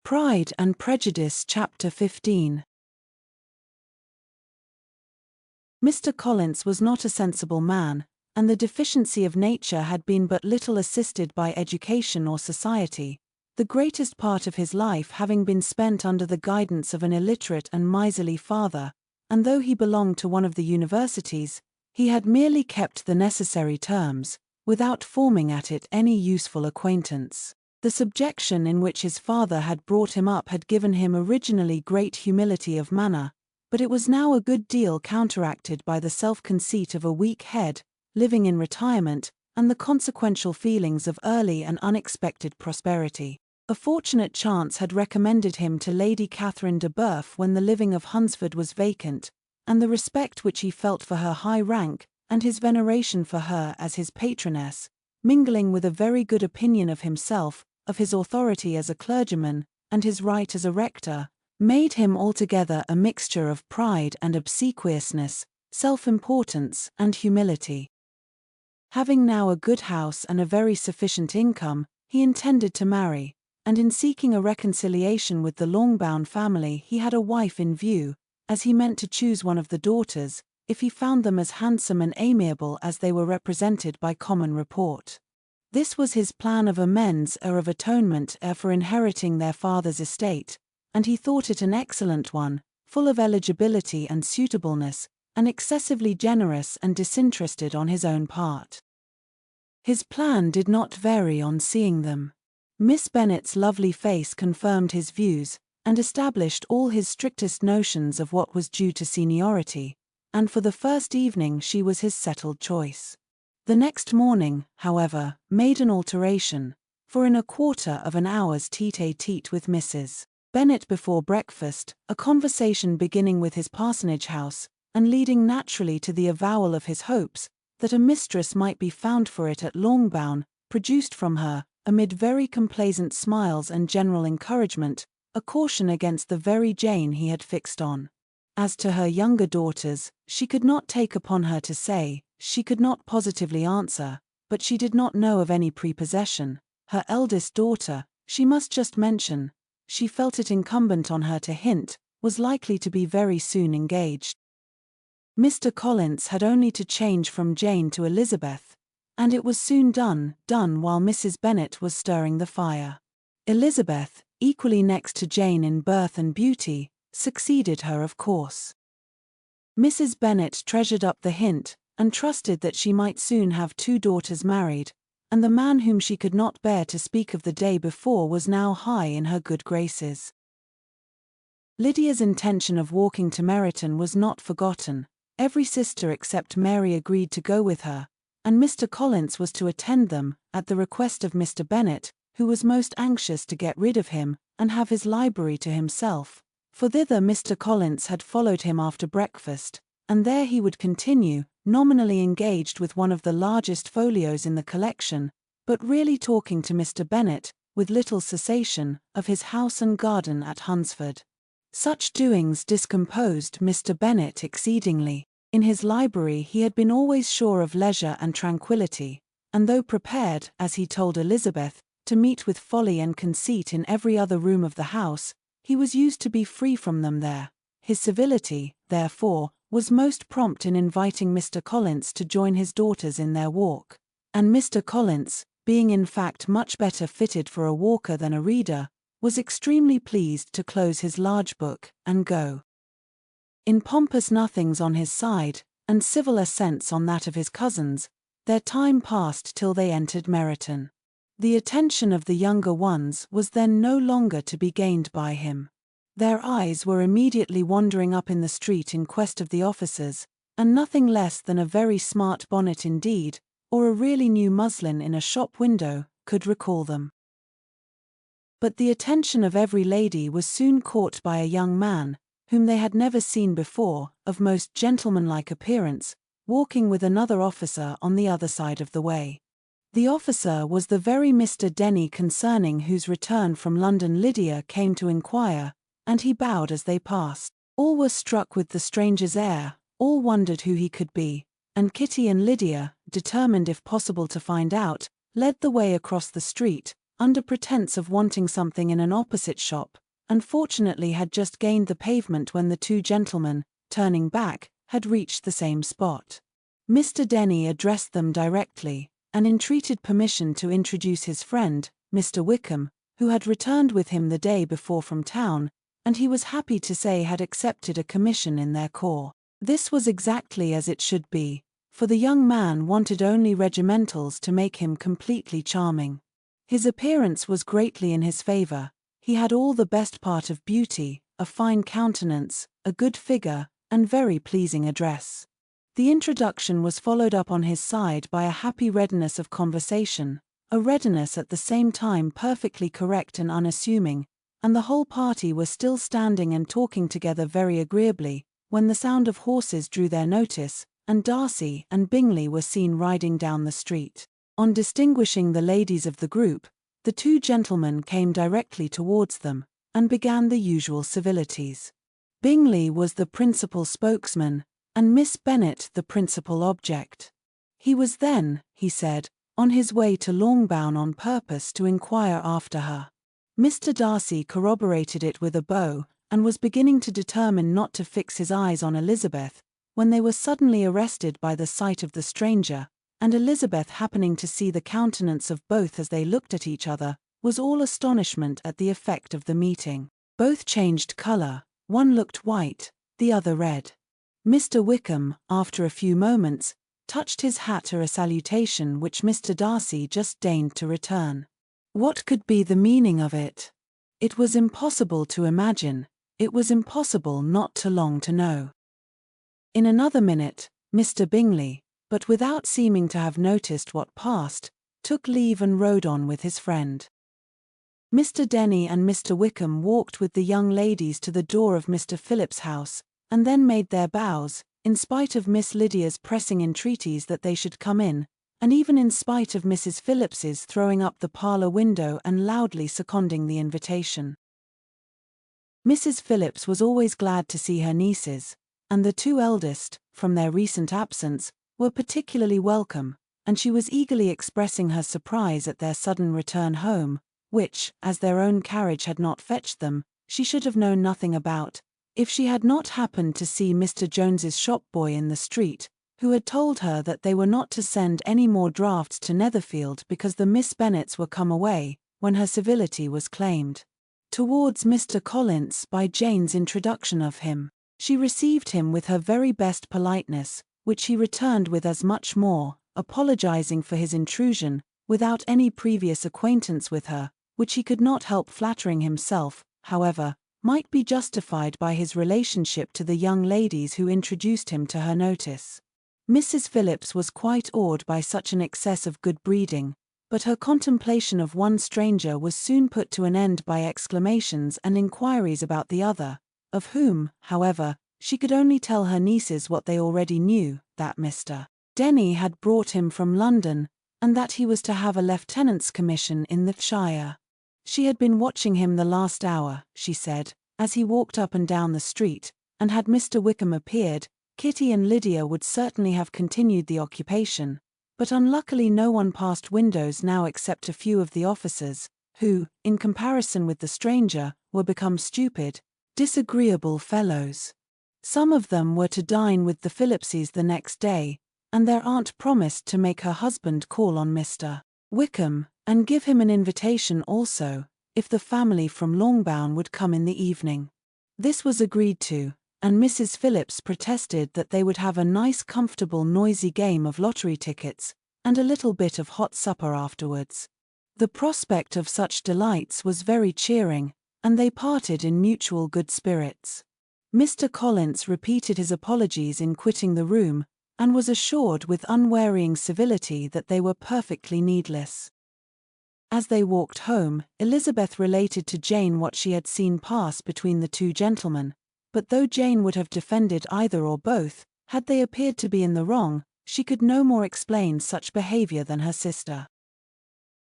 Pride and Prejudice Chapter 15. Mr. Collins was not a sensible man, and the deficiency of nature had been but little assisted by education or society, the greatest part of his life having been spent under the guidance of an illiterate and miserly father, and though he belonged to one of the universities, he had merely kept the necessary terms, without forming at it any useful acquaintance. The subjection in which his father had brought him up had given him originally great humility of manner, but it was now a good deal counteracted by the self-conceit of a weak head, living in retirement, and the consequential feelings of early and unexpected prosperity. A fortunate chance had recommended him to Lady Catherine de Bourgh when the living of Hunsford was vacant, and the respect which he felt for her high rank, and his veneration for her as his patroness, mingling with a very good opinion of himself, of his authority as a clergyman, and his right as a rector, made him altogether a mixture of pride and obsequiousness, self-importance and humility. Having now a good house and a very sufficient income, he intended to marry, and in seeking a reconciliation with the Longbourn family he had a wife in view, as he meant to choose one of the daughters, if he found them as handsome and amiable as they were represented by common report. This was his plan of amends or of atonement for inheriting their father's estate, and he thought it an excellent one, full of eligibility and suitableness, and excessively generous and disinterested on his own part. His plan did not vary on seeing them. Miss Bennet's lovely face confirmed his views, and established all his strictest notions of what was due to seniority, and for the first evening she was his settled choice. The next morning, however, made an alteration, for in a quarter of an hour's tete-a-tete with Mrs. Bennet before breakfast, a conversation beginning with his parsonage house, and leading naturally to the avowal of his hopes, that a mistress might be found for it at Longbourn, produced from her, amid very complaisant smiles and general encouragement, a caution against the very Jane he had fixed on. As to her younger daughters, she could not take upon her to say, she could not positively answer, but she did not know of any prepossession. Her eldest daughter, she must just mention, she felt it incumbent on her to hint, was likely to be very soon engaged. Mr. Collins had only to change from Jane to Elizabeth, and it was soon done while Mrs. Bennet was stirring the fire. Elizabeth, equally next to Jane in birth and beauty, succeeded her of course. Mrs. Bennet treasured up the hint, and trusted that she might soon have two daughters married, and the man whom she could not bear to speak of the day before was now high in her good graces. Lydia's intention of walking to Meryton was not forgotten. Every sister except Mary agreed to go with her, and Mr. Collins was to attend them, at the request of Mr. Bennet, who was most anxious to get rid of him, and have his library to himself, for thither Mr. Collins had followed him after breakfast, and there he would continue, nominally engaged with one of the largest folios in the collection, but really talking to Mr. Bennet, with little cessation, of his house and garden at Hunsford. Such doings discomposed Mr. Bennet exceedingly. In his library he had been always sure of leisure and tranquillity, and though prepared, as he told Elizabeth, to meet with folly and conceit in every other room of the house, he was used to be free from them there. His civility, therefore, was most prompt in inviting Mr. Collins to join his daughters in their walk, and Mr. Collins, being in fact much better fitted for a walker than a reader, was extremely pleased to close his large book, and go. In pompous nothings on his side, and civil assents on that of his cousins, their time passed till they entered Meryton. The attention of the younger ones was then no longer to be gained by him. Their eyes were immediately wandering up in the street in quest of the officers, and nothing less than a very smart bonnet indeed, or a really new muslin in a shop window, could recall them. But the attention of every lady was soon caught by a young man, whom they had never seen before, of most gentlemanlike appearance, walking with another officer on the other side of the way. The officer was the very Mr. Denny concerning whose return from London Lydia came to inquire, and he bowed as they passed. All were struck with the stranger's air, all wondered who he could be, and Kitty and Lydia, determined if possible to find out, led the way across the street, under pretense of wanting something in an opposite shop, and fortunately had just gained the pavement when the two gentlemen, turning back, had reached the same spot. Mr. Denny addressed them directly, and entreated permission to introduce his friend, Mr. Wickham, who had returned with him the day before from town, and he was happy to say had accepted a commission in their corps. This was exactly as it should be, for the young man wanted only regimentals to make him completely charming. His appearance was greatly in his favor. He had all the best part of beauty, a fine countenance, a good figure, and very pleasing address. The introduction was followed up on his side by a happy readiness of conversation, a readiness at the same time perfectly correct and unassuming, and the whole party were still standing and talking together very agreeably, when the sound of horses drew their notice, and Darcy and Bingley were seen riding down the street. On distinguishing the ladies of the group, the two gentlemen came directly towards them, and began the usual civilities. Bingley was the principal spokesman, and Miss Bennet the principal object. He was then, he said, on his way to Longbourn on purpose to inquire after her. Mr. Darcy corroborated it with a bow, and was beginning to determine not to fix his eyes on Elizabeth, when they were suddenly arrested by the sight of the stranger, and Elizabeth, happening to see the countenance of both as they looked at each other, was all astonishment at the effect of the meeting. Both changed colour, one looked white, the other red. Mr. Wickham, after a few moments, touched his hat to a salutation which Mr. Darcy just deigned to return. What could be the meaning of it? It was impossible to imagine, it was impossible not to long to know. In another minute, Mr. Bingley, but without seeming to have noticed what passed, took leave and rode on with his friend. Mr. Denny and Mr. Wickham walked with the young ladies to the door of Mr. Phillips's house, and then made their bows, in spite of Miss Lydia's pressing entreaties that they should come in, and even in spite of Mrs. Phillips's throwing up the parlour window and loudly seconding the invitation. Mrs. Phillips was always glad to see her nieces, and the two eldest, from their recent absence, were particularly welcome, and she was eagerly expressing her surprise at their sudden return home, which, as their own carriage had not fetched them, she should have known nothing about, if she had not happened to see Mr. Jones's shop-boy in the street, who had told her that they were not to send any more drafts to Netherfield because the Miss Bennets were come away, when her civility was claimed. Towards Mr. Collins, by Jane's introduction of him, she received him with her very best politeness, which he returned with as much more, apologizing for his intrusion, without any previous acquaintance with her, which he could not help flattering himself, however, might be justified by his relationship to the young ladies who introduced him to her notice. Mrs. Phillips was quite awed by such an excess of good breeding, but her contemplation of one stranger was soon put to an end by exclamations and inquiries about the other, of whom, however, she could only tell her nieces what they already knew, that Mr. Denny had brought him from London, and that he was to have a lieutenant's commission in the shire. She had been watching him the last hour, she said, as he walked up and down the street, and had Mr. Wickham appeared, Kitty and Lydia would certainly have continued the occupation, but unluckily no one passed windows now except a few of the officers, who, in comparison with the stranger, were become stupid, disagreeable fellows. Some of them were to dine with the Phillipses the next day, and their aunt promised to make her husband call on Mr. Wickham, and give him an invitation also, if the family from Longbourn would come in the evening. This was agreed to, and Mrs. Phillips protested that they would have a nice comfortable noisy game of lottery tickets, and a little bit of hot supper afterwards. The prospect of such delights was very cheering, and they parted in mutual good spirits. Mr. Collins repeated his apologies in quitting the room, and was assured with unwearying civility that they were perfectly needless. As they walked home, Elizabeth related to Jane what she had seen pass between the two gentlemen, but though Jane would have defended either or both, had they appeared to be in the wrong, she could no more explain such behaviour than her sister.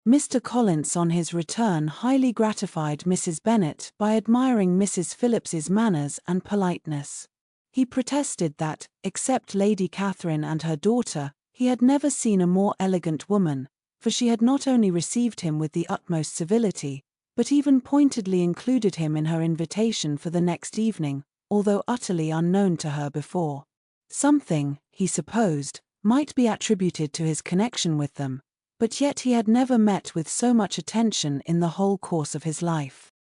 Mr. Collins on his return highly gratified Mrs. Bennet by admiring Mrs. Phillips's manners and politeness. He protested that, except Lady Catherine and her daughter, he had never seen a more elegant woman, for she had not only received him with the utmost civility, but even pointedly included him in her invitation for the next evening, although utterly unknown to her before. Something, he supposed, might be attributed to his connection with them, but yet he had never met with so much attention in the whole course of his life.